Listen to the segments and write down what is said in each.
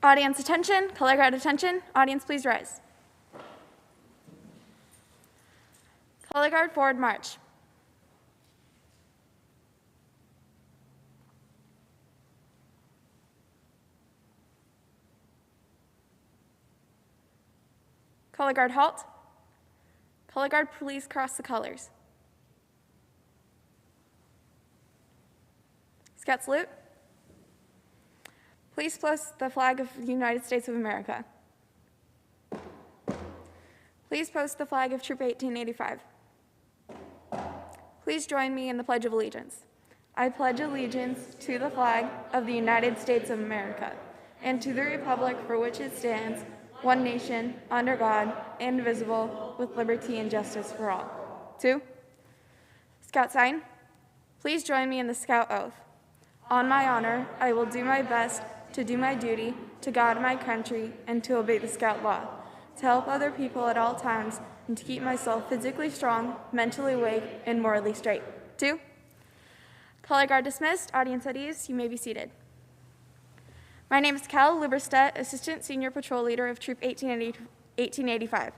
Audience attention, color guard attention. Audience, please rise. Color guard forward march. Color guard halt. Color guard please cross the colors. Scout salute. Please post the flag of the United States of America. Please post the flag of Troop 1885. Please join me in the Pledge of Allegiance. I pledge allegiance to the flag of the United States of America and to the republic for which it stands, one nation, under God, indivisible, with liberty and justice for all. 2. Scout sign. Please join me in the Scout oath. On my honor, I will do my best to do my duty to God and my country and to obey the Scout law, to help other people at all times, and to keep myself physically strong, mentally awake, and morally straight. 2. Color guard dismissed. Audience at ease. You may be seated. My name is Cal Luberstedt, Assistant Senior Patrol Leader of Troop 1885.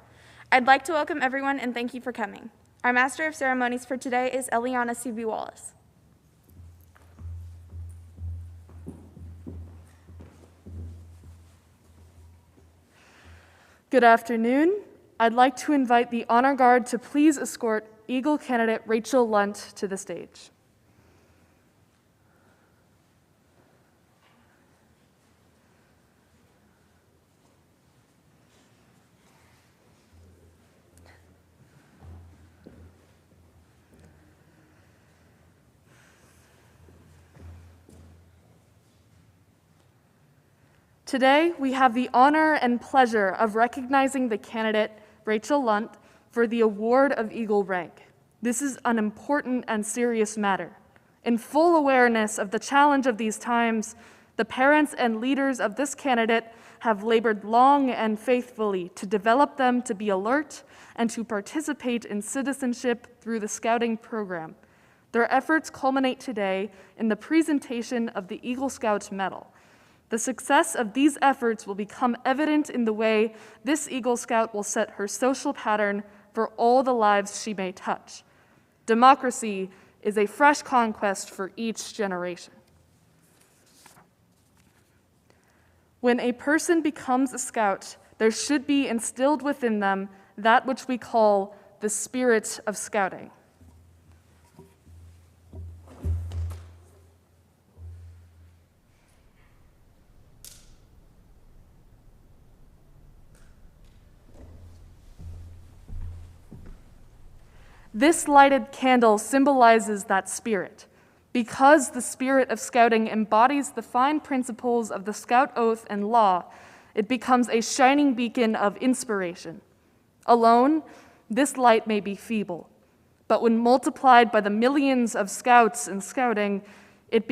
I'd like to welcome everyone and thank you for coming. Our Master of Ceremonies for today is Eliana C.B. Wallace. Good afternoon. I'd like to invite the Honor Guard to please escort Eagle candidate Rachel Lunt to the stage. Today, we have the honor and pleasure of recognizing the candidate, Rachel Lunt, for the award of Eagle rank. This is an important and serious matter. In full awareness of the challenge of these times, the parents and leaders of this candidate have labored long and faithfully to develop them to be alert and to participate in citizenship through the Scouting program. Their efforts culminate today in the presentation of the Eagle Scout Medal. The success of these efforts will become evident in the way this Eagle Scout will set her social pattern for all the lives she may touch. Democracy is a fresh conquest for each generation. When a person becomes a Scout, there should be instilled within them that which we call the spirit of Scouting. This lighted candle symbolizes that spirit. Because the spirit of Scouting embodies the fine principles of the Scout Oath and law, it becomes a shining beacon of inspiration. Alone, this light may be feeble, but when multiplied by the millions of Scouts and Scouting, it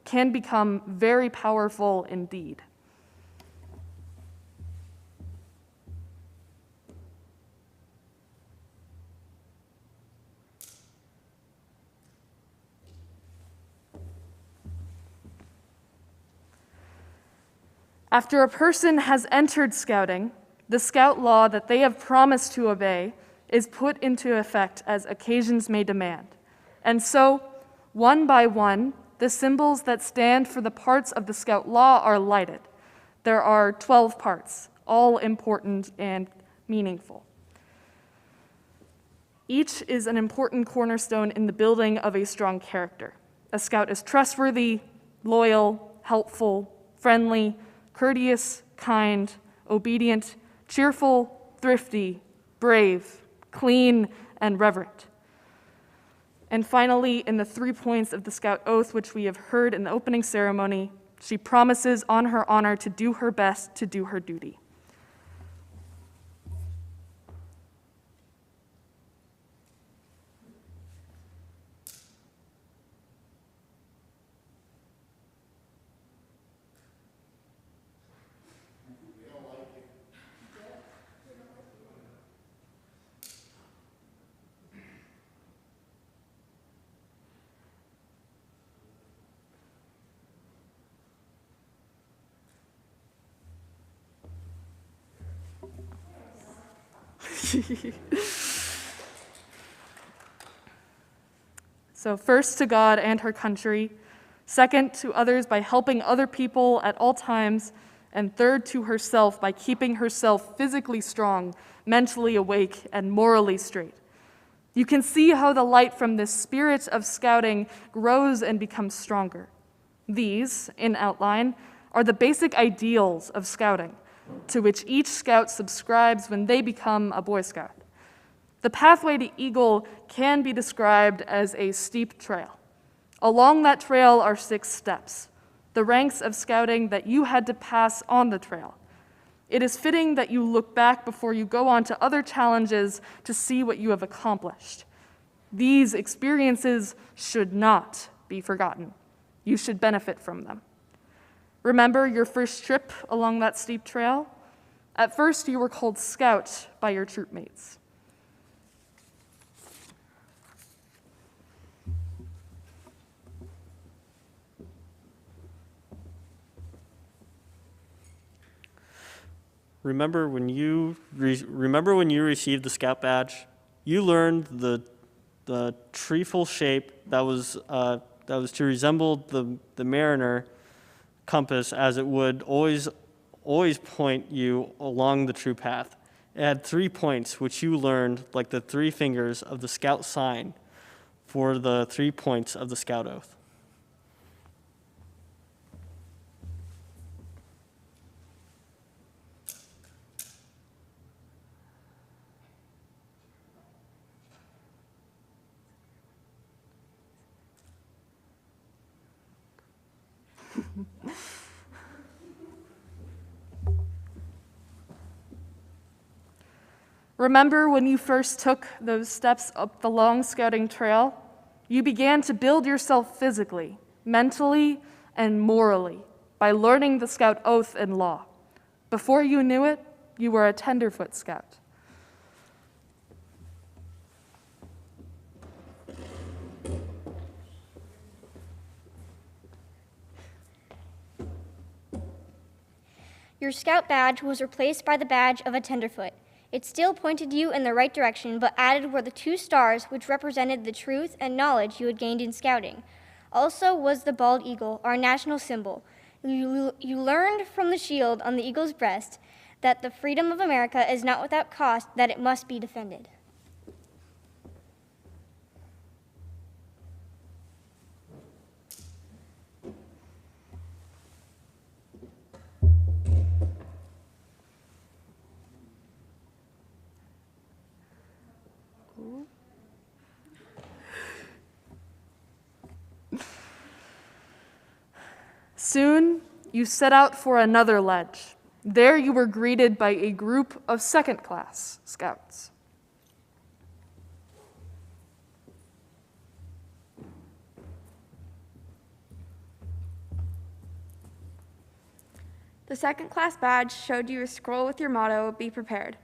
can become very powerful indeed. After a person has entered Scouting, the Scout law that they have promised to obey is put into effect as occasions may demand. And so, one by one, the symbols that stand for the parts of the Scout law are lighted. There are 12 parts, all important and meaningful. Each is an important cornerstone in the building of a strong character. A Scout is trustworthy, loyal, helpful, friendly, courteous, kind, obedient, cheerful, thrifty, brave, clean, and reverent. And finally, in the 3 points of the Scout Oath, which we have heard in the opening ceremony, she promises on her honor to do her best to do her duty. So first to God and her country, second to others by helping other people at all times, and third to herself by keeping herself physically strong, mentally awake, and morally straight. You can see how the light from this spirit of scouting grows and becomes stronger. These, in outline, are the basic ideals of scouting, to which each scout subscribes when they become a Boy Scout. The pathway to Eagle can be described as a steep trail. Along that trail are 6 steps, the ranks of scouting that you had to pass on the trail. It is fitting that you look back before you go on to other challenges to see what you have accomplished. These experiences should not be forgotten. You should benefit from them. Remember your first trip along that steep trail? At first, you were called Scout by your troopmates. Remember when you received the Scout badge, you learned the trefoil shape that was to resemble the mariner compass, as it would always point you along the true path. It had 3 points, which you learned like the 3 fingers of the Scout sign for the 3 points of the Scout oath. Remember when you first took those steps up the long scouting trail? You began to build yourself physically, mentally, and morally by learning the Scout oath and law. Before you knew it, you were a tenderfoot Scout. Your Scout badge was replaced by the badge of a tenderfoot. It still pointed you in the right direction, but added were the 2 stars which represented the truth and knowledge you had gained in scouting. Also was the bald eagle, our national symbol. You learned from the shield on the eagle's breast that the freedom of America is not without cost, that it must be defended. Soon, you set out for another ledge. There you were greeted by a group of second-class Scouts. The second-class badge showed you a scroll with your motto, "Be prepared."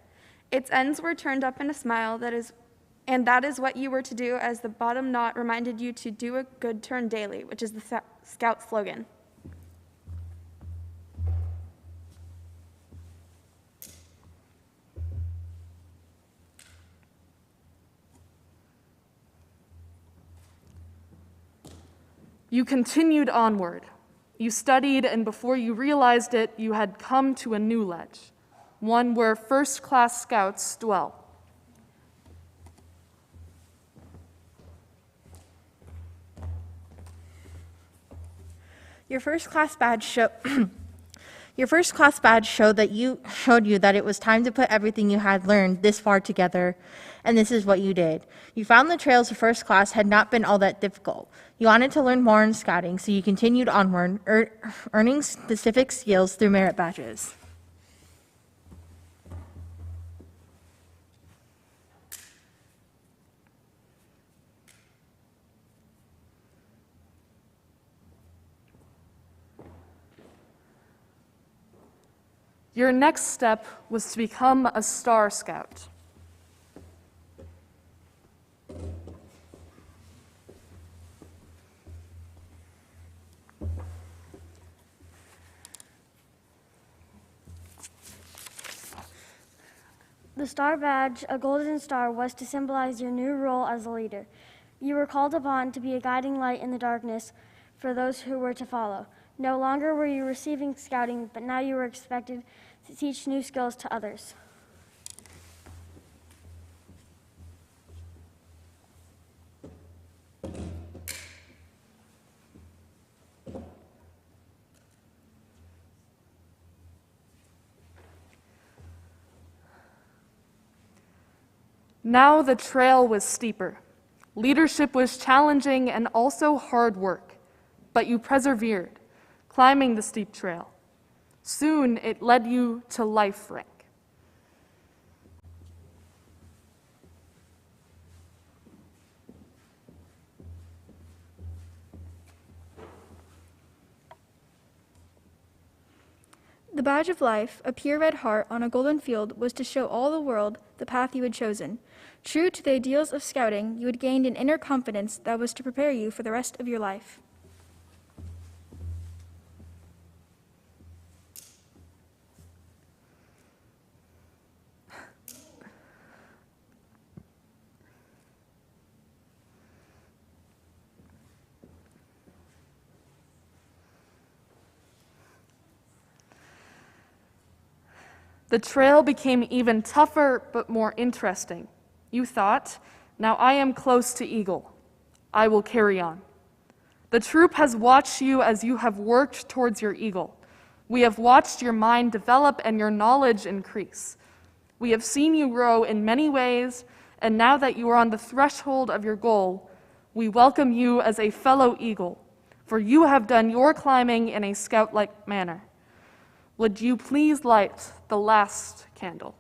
Its ends were turned up in a smile, and that is what you were to do, as the bottom knot reminded you to do a good turn daily, which is the Scout slogan. You continued onward. You studied, and before you realized it, you had come to a new ledge, one where first-class Scouts dwell. Your first class badge showed you that it was time to put everything you had learned this far together, and this is what you did. You found the trails of first class had not been all that difficult. You wanted to learn more in scouting, so you continued onward, earning specific skills through merit badges. Your next step was to become a Star Scout. The star badge, a golden star, was to symbolize your new role as a leader. You were called upon to be a guiding light in the darkness for those who were to follow. No longer were you receiving scouting, but now you were expected to teach new skills to others. Now the trail was steeper. Leadership was challenging and also hard work, but you persevered, climbing the steep trail. Soon it led you to life rank. The badge of life, a pure red heart on a golden field, was to show all the world the path you had chosen. True to the ideals of scouting, you had gained an inner confidence that was to prepare you for the rest of your life. The trail became even tougher but more interesting. You thought, now I am close to Eagle. I will carry on. The troop has watched you as you have worked towards your Eagle. We have watched your mind develop and your knowledge increase. We have seen you grow in many ways, and now that you are on the threshold of your goal, we welcome you as a fellow Eagle, for you have done your climbing in a scout-like manner. Would you please light the last candle?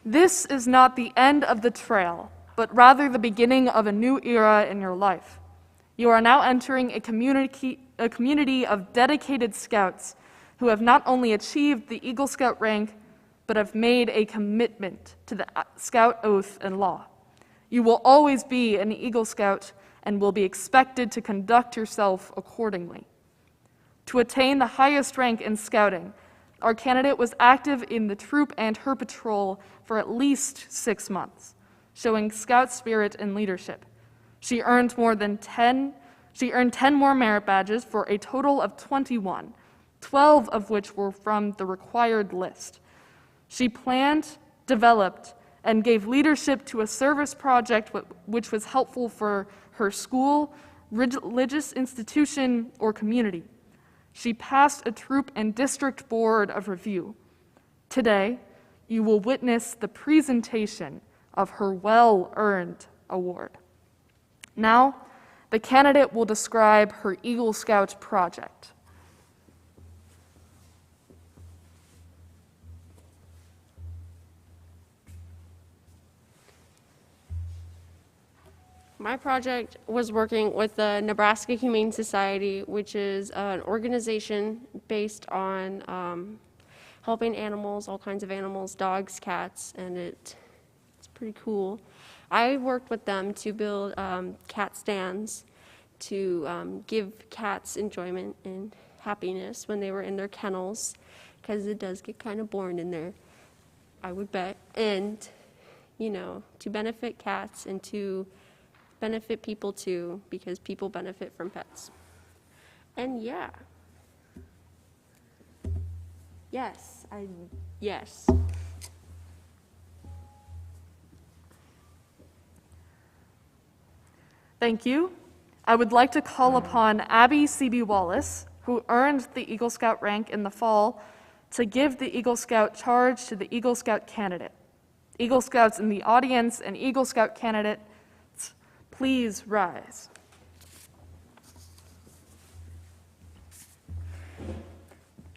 This is not the end of the trail, but rather the beginning of a new era in your life. You are now entering a community of dedicated scouts who have not only achieved the Eagle Scout rank, but have made a commitment to the Scout oath and law. You will always be an Eagle Scout and will be expected to conduct yourself accordingly. To attain the highest rank in scouting, our candidate was active in the troop and her patrol for at least 6 months, showing scout spirit and leadership. She earned 10 more merit badges for a total of 21, 12 of which were from the required list. She planned, developed, and gave leadership to a service project which was helpful for her school, religious institution, or community. She passed a troop and district board of review. Today, you will witness the presentation of her well-earned award. Now, the candidate will describe her Eagle Scout project. My project was working with the Nebraska Humane Society, which is an organization based on helping animals, all kinds of animals, dogs, cats, and it's pretty cool. I worked with them to build cat stands to give cats enjoyment and happiness when they were in their kennels, because it does get kind of boring in there, I would bet. And, you know, to benefit cats and to benefit people too, because people benefit from pets. And yeah. Yes. Thank you. I would like to call upon Abby C.B. Wallace, who earned the Eagle Scout rank in the fall, to give the Eagle Scout charge to the Eagle Scout candidate. Eagle Scouts in the audience and Eagle Scout candidate, please rise.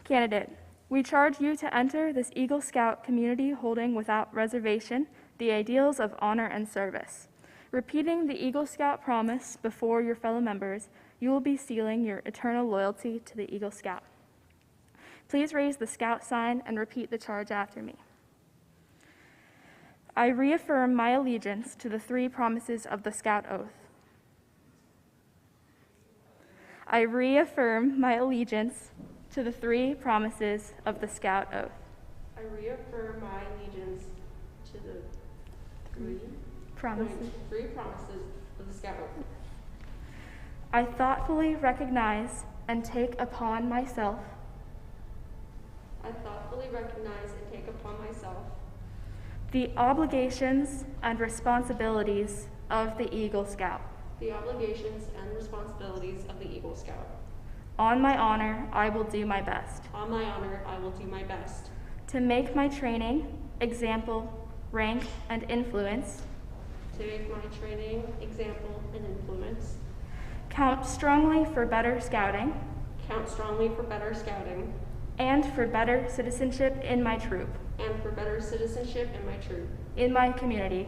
Candidate, we charge you to enter this Eagle Scout community holding without reservation the ideals of honor and service. Repeating the Eagle Scout promise before your fellow members, you will be sealing your eternal loyalty to the Eagle Scout. Please raise the Scout sign and repeat the charge after me. I reaffirm my allegiance to the three promises of the Scout Oath. I reaffirm my allegiance to the three promises of the Scout Oath. I reaffirm my allegiance to the three promises of the Scout Oath. I thoughtfully recognize and take upon myself the obligations and responsibilities of the Eagle Scout. On my honor, I will do my best. To make my training, example, rank, and influence count strongly for better scouting and for better citizenship in my troop, in my community,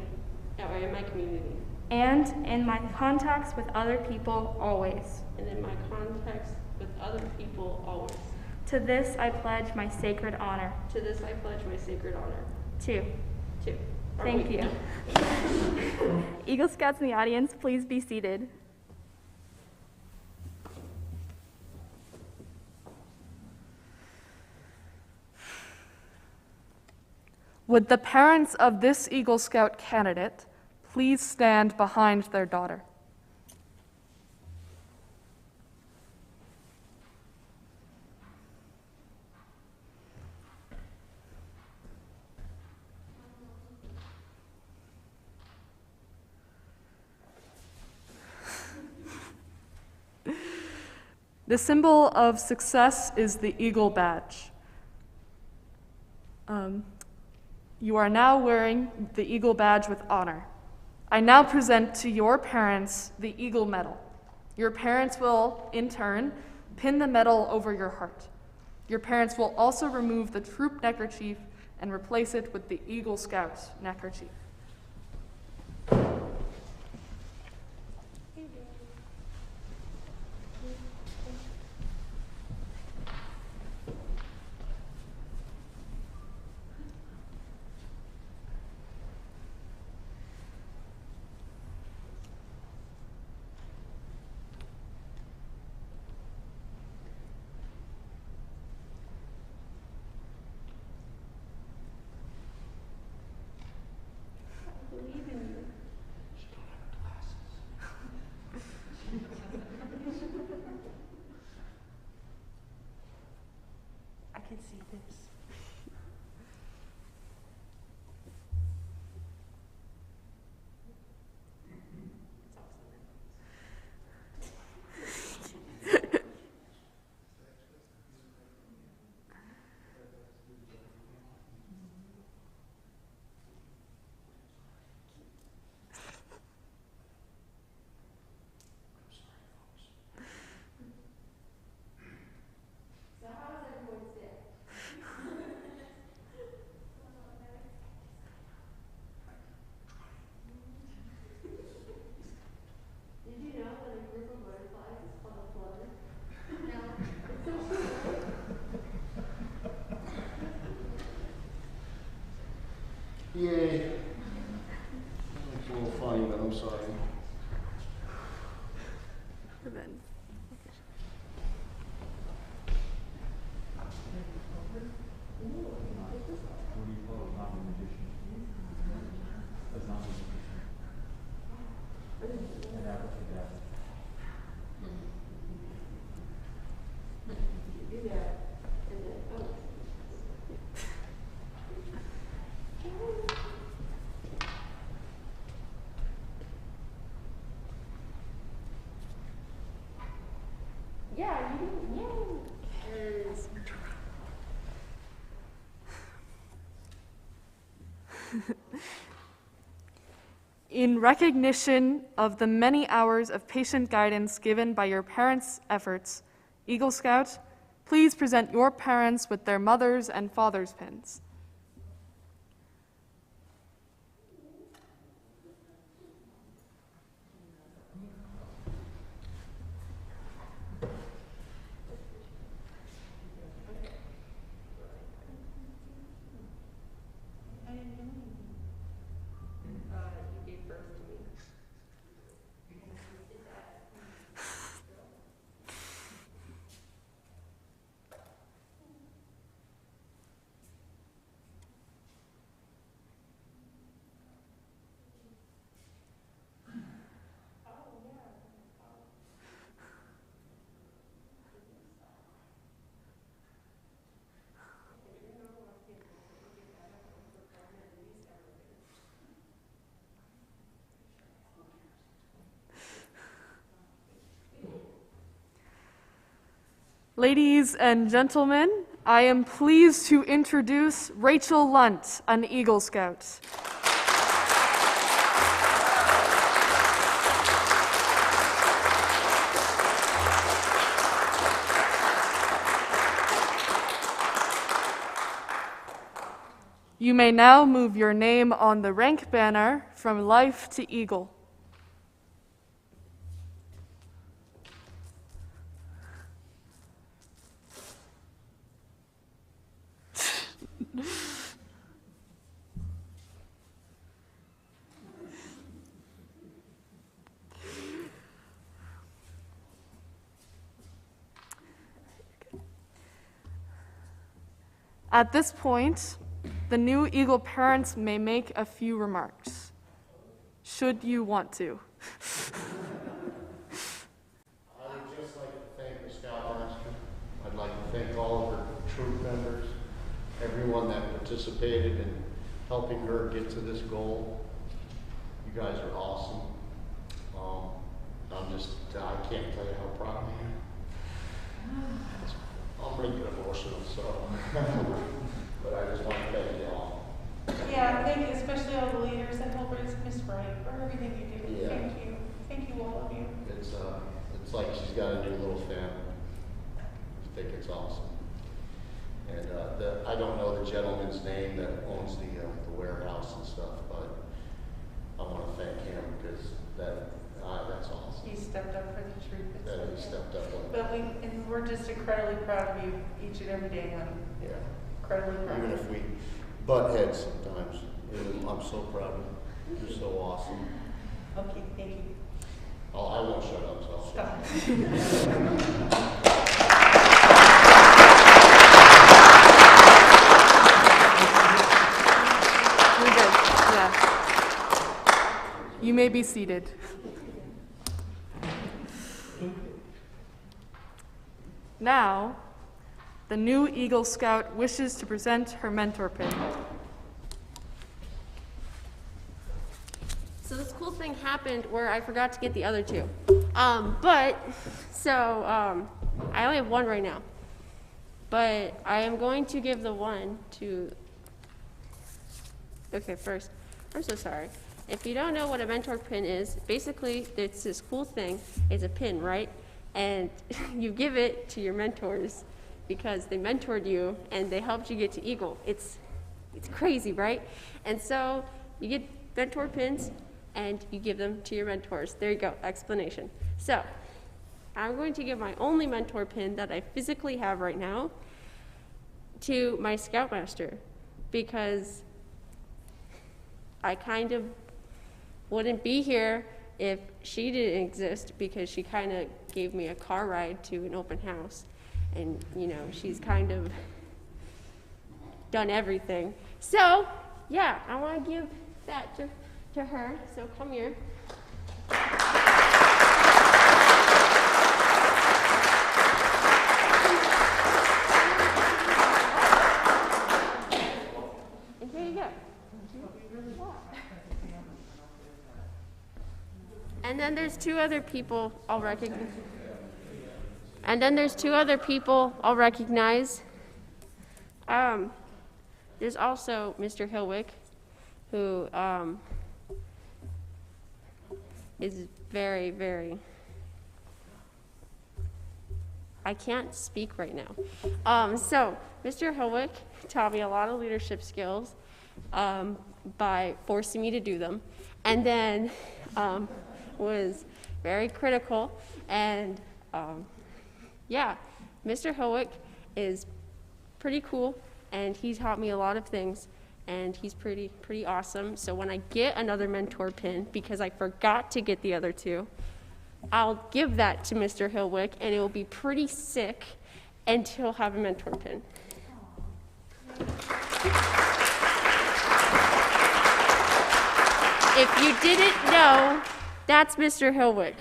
and in my contacts with other people always. To this I pledge my sacred honor. Two. Thank you. Eagle Scouts in the audience, please be seated. Would the parents of this Eagle Scout candidate please stand behind their daughter? The symbol of success is the Eagle Badge. You are now wearing the Eagle Badge with honor. I now present to your parents the Eagle Medal. Your parents will, in turn, pin the medal over your heart. Your parents will also remove the troop neckerchief and replace it with the Eagle Scout neckerchief. I can see this. Yay. It's a little funny, but I'm sorry. In recognition of the many hours of patient guidance given by your parents' efforts, Eagle Scout, Please present your parents with their mother's and father's pins. Ladies and gentlemen, I am pleased to introduce Rachel Lunt, an Eagle Scout. You may now move your name on the rank banner from Life to Eagle. At this point, the new Eagle parents may make a few remarks, should you want to. I would just like to thank the Scoutmaster. I'd like to thank all of her troop members, everyone that participated in helping her get to this goal. You guys are awesome. I can't tell you how proud I am. I'm making emotional, so. But I just want to thank you all. Yeah, thank you, especially all the leaders and helpers, Miss Wright, for everything you do. Yeah. Thank you. Thank you, all of you. It's like she's got a new little family. I think it's awesome. And I don't know the gentleman's name that owns the warehouse and stuff, but I want to thank him because that's awesome. He stepped up for the truth. That he stepped up on. But we're just incredibly proud of you each and every day, honey. Yeah. Incredibly proud. Even if we butt heads sometimes, I'm so proud of you. You're so awesome. Okay, thank you. I won't shut up, so I'll shut up. You're good, yeah. You may be seated. Now, the new Eagle Scout wishes to present her mentor pin. So this cool thing happened where I forgot to get the other two. I only have one right now. But I am going to give the one to, okay, first, I'm so sorry. If you don't know what a mentor pin is, basically it's this cool thing. It's a pin, right? And you give it to your mentors because they mentored you and they helped you get to Eagle. It's crazy, right? And so you get mentor pins and you give them to your mentors. There you go, explanation. So I'm going to give my only mentor pin that I physically have right now to my Scoutmaster because I kind of wouldn't be here if she didn't exist because she kind of gave me a car ride to an open house. And, you know, she's kind of done everything. So, yeah, I want to give that to her. So come here. And here you go. And then there's two other people I'll recognize. There's also Mr. Hillwick, who is very, very I can't speak right now. So Mr. Hillwick taught me a lot of leadership skills by forcing me to do them, and then was very critical. And yeah, Mr. Hillwick is pretty cool, and he taught me a lot of things, and he's pretty awesome. So when I get another mentor pin, because I forgot to get the other two, I'll give that to Mr. Hillwick, and it will be pretty sick, and he'll have a mentor pin. If you didn't know, that's Mr. Hillwick.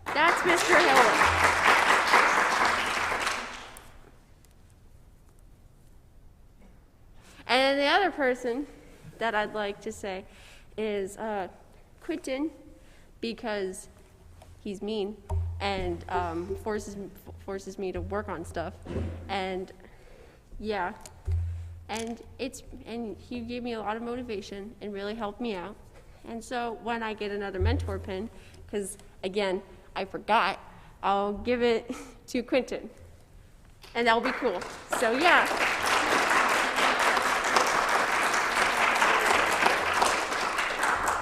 That's Mr. Hillwick. And then the other person that I'd like to say is Quentin, because he's mean and forces me to work on stuff, and yeah, and he gave me a lot of motivation and really helped me out. And so when I get another mentor pin, because again I forgot, I'll give it to Quentin, and that'll be cool. So yeah.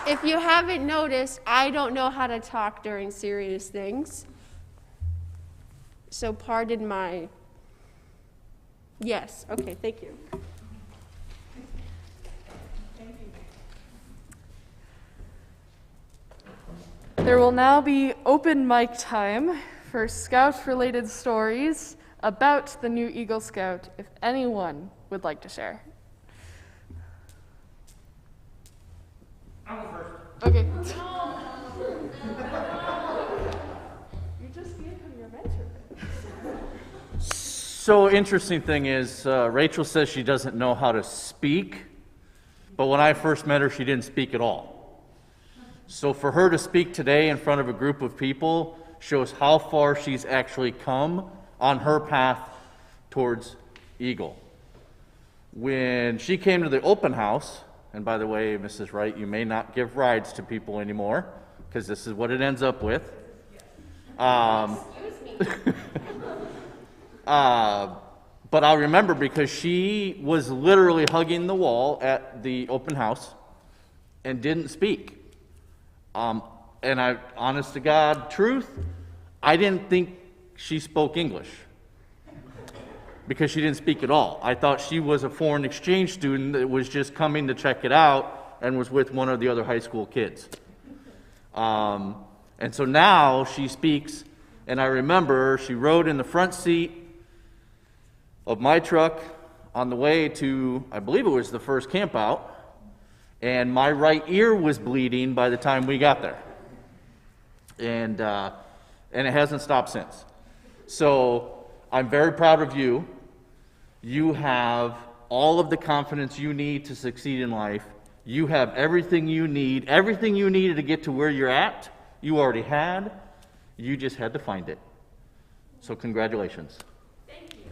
If you haven't noticed, I don't know how to talk during serious things. So pardon my, yes, okay, thank you. There will now be open mic time for Scout-related stories about the new Eagle Scout, if anyone would like to share. I'll go first. Okay. You just gave him your mentor. So interesting thing is, Rachel says she doesn't know how to speak, but when I first met her, she didn't speak at all. So for her to speak today in front of a group of people shows how far she's actually come on her path towards Eagle. When she came to the open house, and by the way, Mrs. Wright, you may not give rides to people anymore, because this is what it ends up with. But I'll remember because she was literally hugging the wall at the open house and didn't speak. And I, honest to God, truth, I didn't think she spoke English because she didn't speak at all. I thought she was a foreign exchange student that was just coming to check it out and was with one of the other high school kids. And so now she speaks, and I remember she rode in the front seat of my truck on the way to, I believe it was the first camp out, and my right ear was bleeding by the time we got there. And it hasn't stopped since. So I'm very proud of you. You have all of the confidence you need to succeed in life. You have everything you need. Everything you needed to get to where you're at, you already had. You just had to find it. So congratulations. Thank you.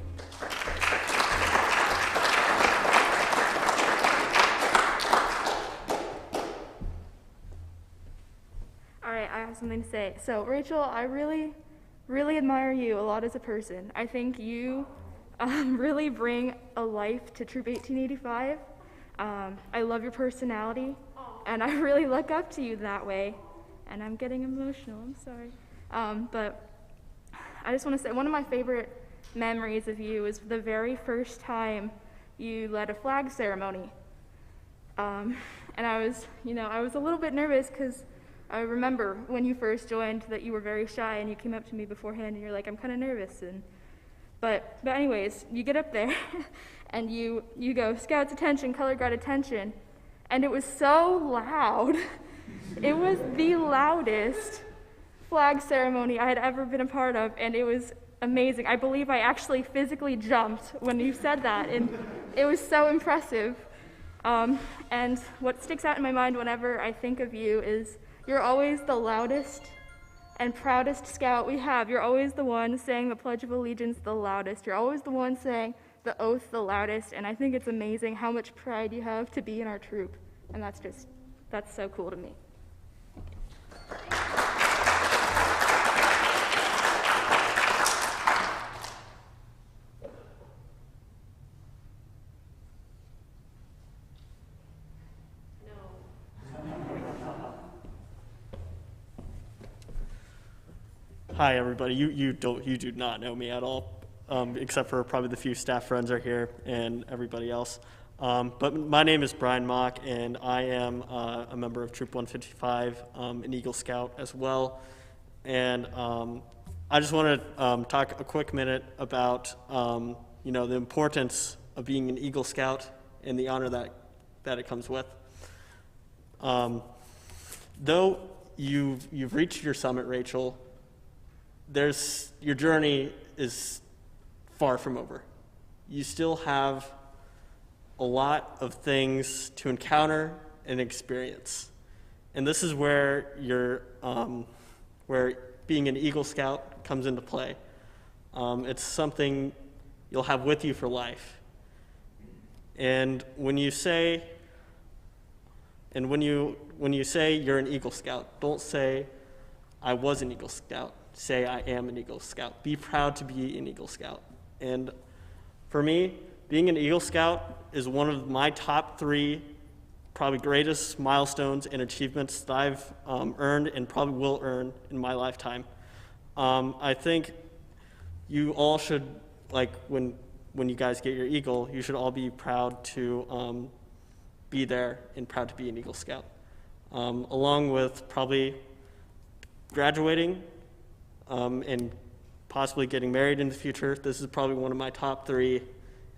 All right, I have something to say. So, Rachel, I really admire you a lot as a person. I think you really bring a life to Troop 1885. I love your personality, and I really look up to you that way. And I'm getting emotional, I'm sorry. But I just want to say one of my favorite memories of you is the very first time you led a flag ceremony. And I was a little bit nervous because I remember when you first joined that you were very shy and you came up to me beforehand and you're like, I'm kind of nervous. But anyways, you get up there and you go, Scouts attention, color guard attention. And it was so loud. It was the loudest flag ceremony I had ever been a part of, and it was amazing. I believe I actually physically jumped when you said that, and it was so impressive. And what sticks out in my mind whenever I think of you is you're always the loudest and proudest scout we have. You're always the one saying the Pledge of Allegiance the loudest. You're always the one saying the oath the loudest, and I think it's amazing how much pride you have to be in our troop, and that's so cool to me. Hi, everybody. You do not know me at all, except for probably the few staff friends are here and everybody else. But my name is Brian Mock, and I am a member of Troop 155, an Eagle Scout as well. And I just want to talk a quick minute about the importance of being an Eagle Scout and the honor that it comes with. Though you've reached your summit, Rachel, your journey is far from over. You still have a lot of things to encounter and experience, and this is where where being an Eagle Scout comes into play. It's something you'll have with you for life. And when you say you're an Eagle Scout, don't say I was an Eagle Scout. Say I am an Eagle Scout. Be proud to be an Eagle Scout. And for me, being an Eagle Scout is one of my top 3 probably greatest milestones and achievements that I've earned and probably will earn in my lifetime. I think you all should, like when you guys get your Eagle, you should all be proud to be there and proud to be an Eagle Scout. Along with probably graduating and possibly getting married in the future. This is probably one of my top 3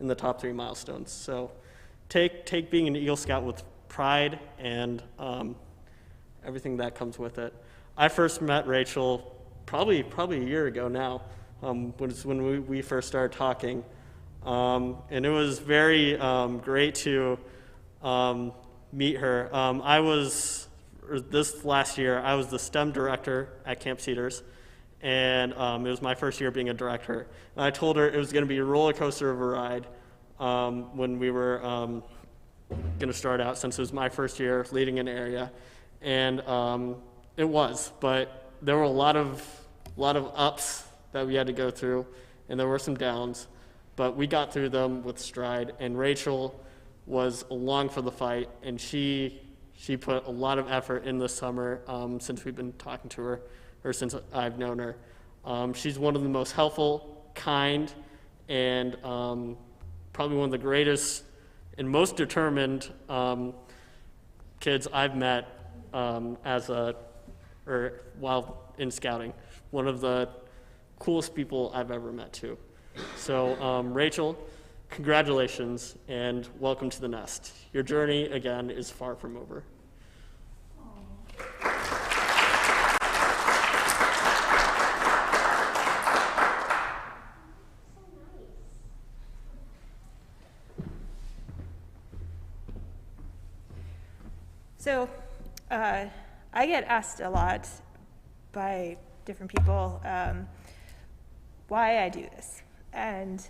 in the top 3 milestones. So take being an Eagle Scout with pride and everything that comes with it. I first met Rachel probably a year ago now, when we first started talking. And it was very great to meet her. This last year, I was the STEM director at Camp Cedars, and it was my first year being a director. And I told her it was going to be a roller coaster of a ride when we were going to start out, since it was my first year leading an area. And it was, but there were a lot of ups that we had to go through, and there were some downs, but we got through them with stride. And Rachel was along for the fight, and she put a lot of effort in this summer since we've been talking to her, or since I've known her. She's one of the most helpful, kind, and probably one of the greatest and most determined kids I've met while in scouting. One of the coolest people I've ever met too. So Rachel, congratulations and welcome to the nest. Your journey, again, is far from over. So I get asked a lot by different people why I do this. And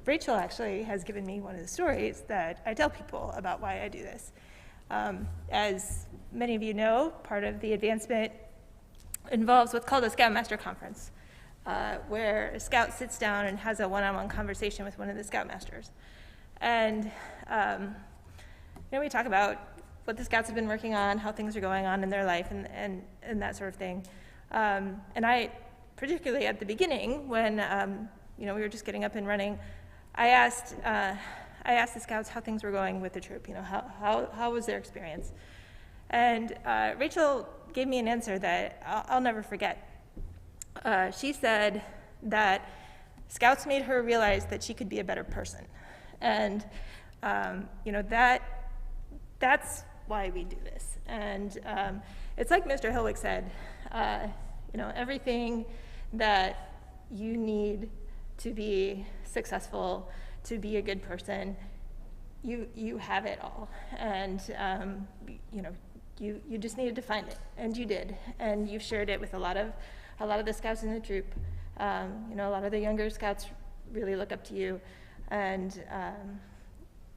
Rachel actually has given me one of the stories that I tell people about why I do this. As many of you know, part of the advancement involves what's called a Scoutmaster Conference, where a scout sits down and has a one-on-one conversation with one of the Scoutmasters. And we talk about what the Scouts have been working on, how things are going on in their life, and that sort of thing. And I, particularly at the beginning, when we were just getting up and running, I asked the Scouts how things were going with the troop. How was their experience? And Rachel gave me an answer that I'll never forget. She said that Scouts made her realize that she could be a better person, and that's why we do this. And it's like Mr. Hillwick said, everything that you need to be successful, to be a good person, you have it all. And you just needed to find it, and you did. And you shared it with a lot of the Scouts in the troop. A lot of the younger Scouts really look up to you, and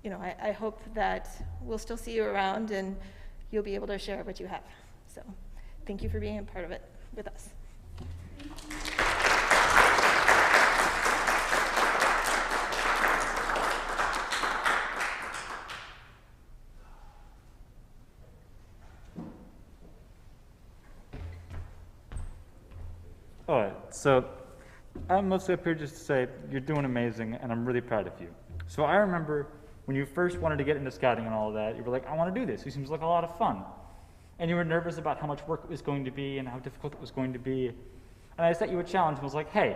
I hope that we'll still see you around and you'll be able to share what you have. So thank you for being a part of it with us. So I'm mostly up here just to say you're doing amazing, and I'm really proud of you. So I remember when you first wanted to get into scouting and all of that, you were like, I want to do this. It seems like a lot of fun. And you were nervous about how much work it was going to be and how difficult it was going to be. And I set you a challenge and was like, hey,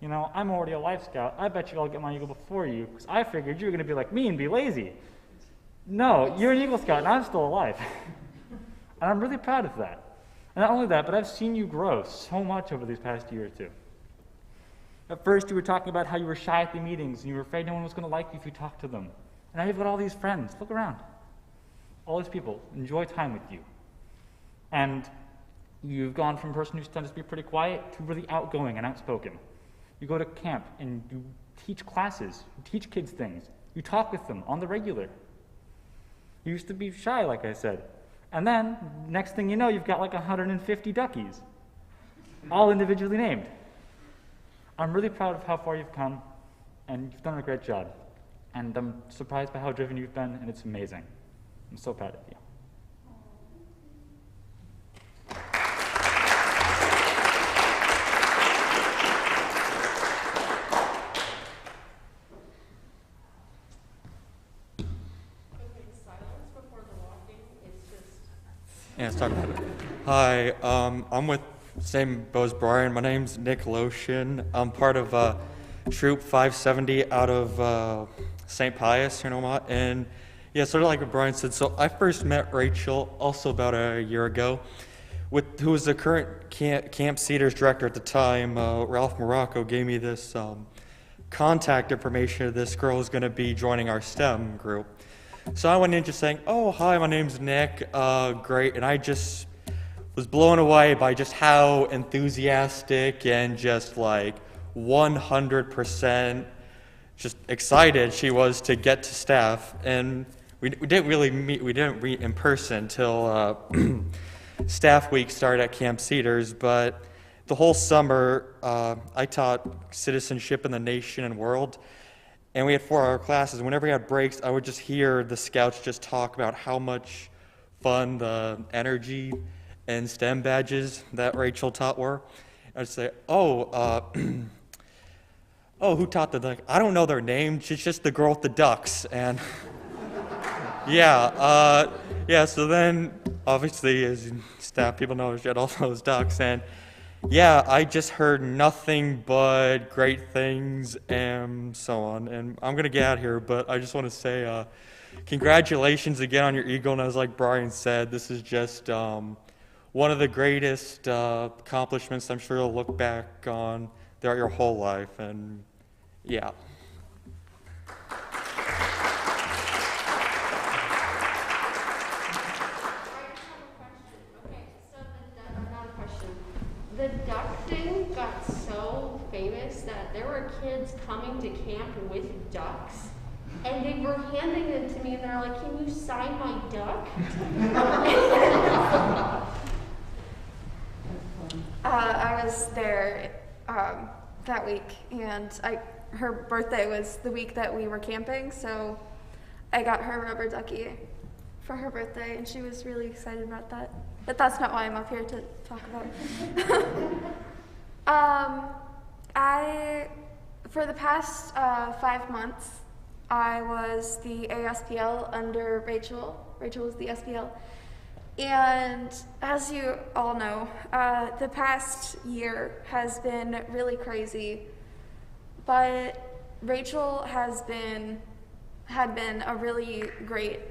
you know, I'm already a Life Scout. I bet you I'll get my Eagle before you, because I figured you were going to be like me and be lazy. No, you're an Eagle Scout, and I'm still alive. And I'm really proud of that. And not only that, but I've seen you grow so much over these past year or two. At first, you were talking about how you were shy at the meetings, and you were afraid no one was going to like you if you talked to them. And now you've got all these friends. Look around. All these people enjoy time with you. And you've gone from a person who tends to be pretty quiet to really outgoing and outspoken. You go to camp, and you teach classes. You teach kids things. You talk with them on the regular. You used to be shy, like I said. And then, next thing you know, you've got like 150 duckies, all individually named. I'm really proud of how far you've come, and you've done a great job. And I'm surprised by how driven you've been, and it's amazing. I'm so proud of you. Yeah, let's talk about it. Hi, I'm with same boat as Brian. My name's Nick Lotion. I'm part of Troop 570 out of St. Pius here in Omaha. And yeah, sort of like what Brian said, so I first met Rachel also about a year ago, who was the current Camp Cedars director at the time. Ralph Morocco gave me this contact information of this girl who's going to be joining our STEM group. So I went in just saying, oh, hi, my name's Nick, great, and I just was blown away by just how enthusiastic and just like 100% just excited she was to get to staff. And we didn't meet in person till staff week started at Camp Cedars, but the whole summer I taught citizenship in the nation and world. And we had 4-hour classes, and whenever we had breaks, I would just hear the scouts just talk about how much fun the energy and STEM badges that Rachel taught were. I'd say, oh, who taught the duck? I don't know their name, she's just the girl with the ducks. And yeah, so then, obviously, as staff people know, she had all those ducks, and yeah, I just heard nothing but great things and so on. And I'm going to get out here, but I just want to say congratulations again on your Eagle. And as like Brian said, this is just one of the greatest accomplishments I'm sure you'll look back on throughout your whole life. And yeah. The duck thing got so famous that there were kids coming to camp with ducks, and they were handing them to me, and they're like, can you sign my duck? I was there that week, and her birthday was the week that we were camping, so I got her a rubber ducky for her birthday, and she was really excited about that. But that's not why I'm up here to talk about it. For the past 5 months, I was the ASPL under Rachel. Rachel was the SPL. And as you all know, the past year has been really crazy, but Rachel had been a really great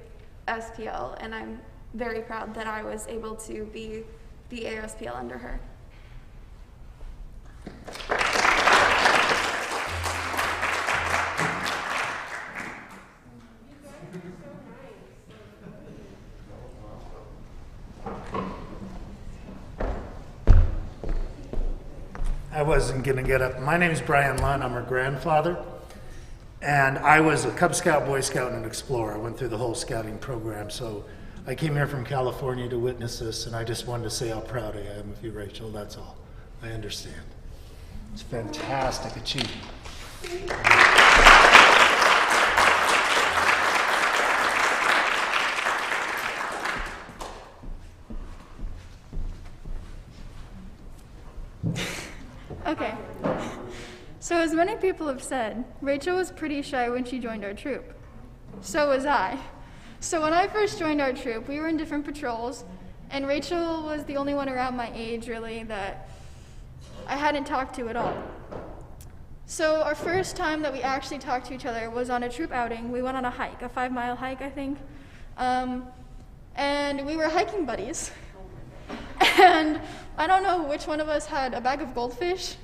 SPL, and I'm very proud that I was able to be the ASPL under her. I wasn't going to get up. My name is Brian Lund. I'm her grandfather. And I was a Cub Scout, Boy Scout, and an Explorer. I went through the whole scouting program. So I came here from California to witness this, and I just wanted to say how proud I am of you, Rachel. That's all. I understand. It's a fantastic achievement. Okay. So as many people have said, Rachel was pretty shy when she joined our troop. So was I. So when I first joined our troop, we were in different patrols, and Rachel was the only one around my age, really, that I hadn't talked to at all. So our first time that we actually talked to each other was on a troop outing. We went on a hike, a 5-mile hike, I think. And we were hiking buddies. And I don't know which one of us had a bag of goldfish,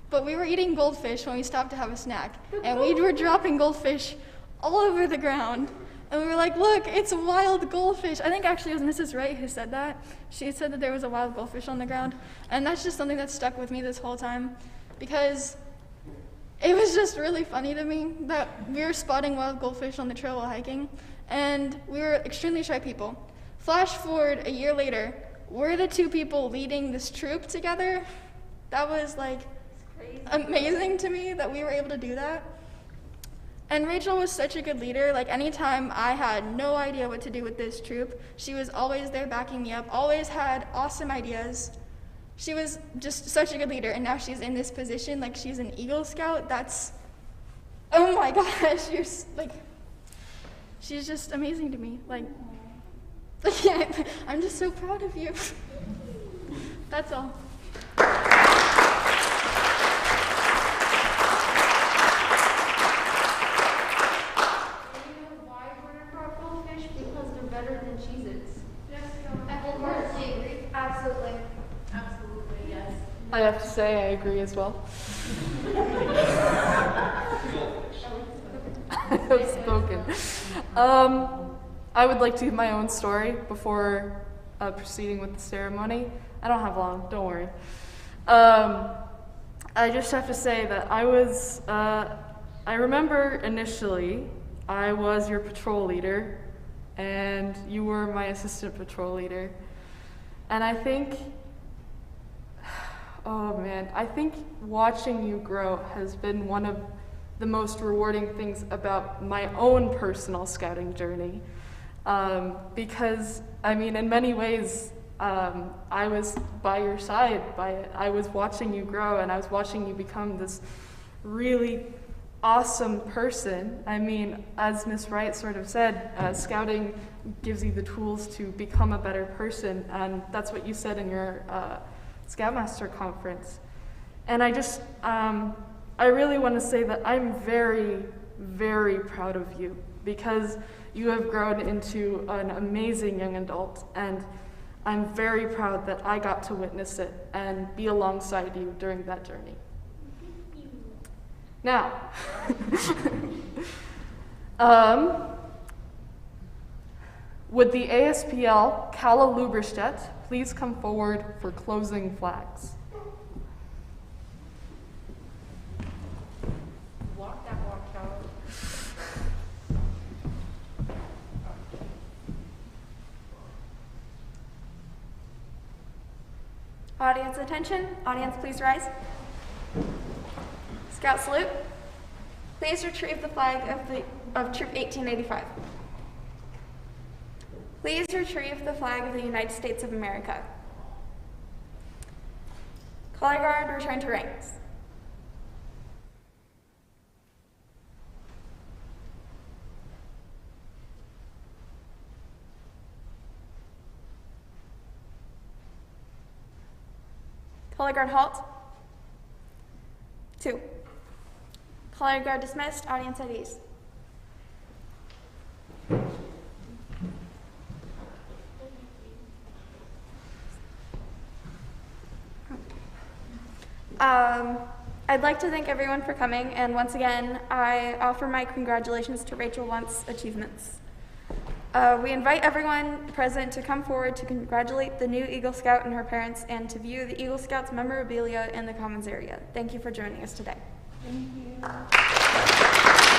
but we were eating goldfish when we stopped to have a snack. And we were dropping goldfish all over the ground. And we were like, look, it's a wild goldfish. I think actually it was Mrs. Wright who said that. She said that there was a wild goldfish on the ground. And that's just something that stuck with me this whole time, because it was just really funny to me that we were spotting wild goldfish on the trail while hiking. And we were extremely shy people. Flash forward a year later, we're the two people leading this troop together. That was like amazing to me that we were able to do that. And Rachel was such a good leader. Like, anytime I had no idea what to do with this troop, she was always there backing me up, always had awesome ideas. She was just such a good leader, and now she's in this position, like she's an Eagle Scout. That's, oh my gosh, she's just amazing to me. Like, I'm just so proud of you. That's all. I have to say I agree as well. I have spoken. I would like to give my own story before proceeding with the ceremony. I don't have long, don't worry. I just have to say that I remember initially I was your patrol leader and you were my assistant patrol leader. And I think, oh man, I think watching you grow has been one of the most rewarding things about my own personal scouting journey. Because, I mean, in many ways, I was by your side by it. I was watching you grow, and I was watching you become this really awesome person. I mean, as Miss Wright sort of said, scouting gives you the tools to become a better person, and that's what you said in your Scoutmaster conference. And I really want to say that I'm very, very proud of you, because you have grown into an amazing young adult, and I'm very proud that I got to witness it and be alongside you during that journey. Now, would the ASPL Kala Luberstedt please come forward for closing flags? Walk that walk, Kala. Audience attention. Audience, please rise. Scout salute. Please retrieve the flag of Troop 1885. Please retrieve the flag of the United States of America. Color guard, return to ranks. Color guard halt. 2. Color guard dismissed. Audience at ease. I'd like to thank everyone for coming, and once again, I offer my congratulations to Rachel Lunt's achievements. We invite everyone present to come forward to congratulate the new Eagle Scout and her parents, and to view the Eagle Scouts memorabilia in the Commons area. Thank you for joining us today. Thank you.